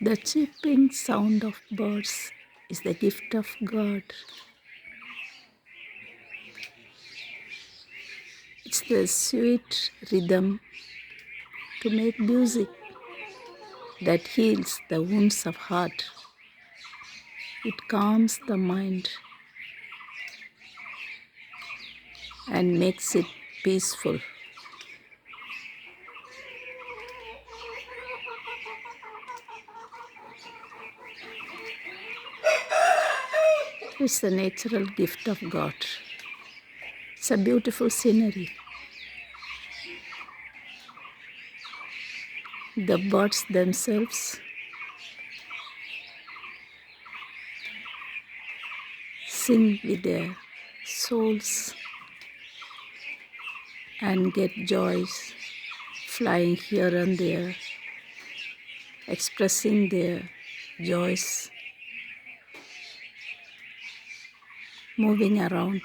The chirping sound of birds is the gift of God. It's the sweet rhythm to make music that heals the wounds of heart. It calms the mind and makes it peaceful. It's the natural gift of God. It's a beautiful scenery. The birds themselves sing with their souls and get joys flying here and there, expressing their joys, moving around,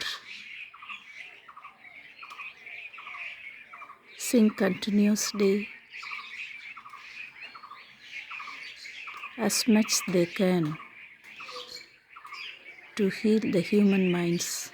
sing continuously as much they can to heal the human minds.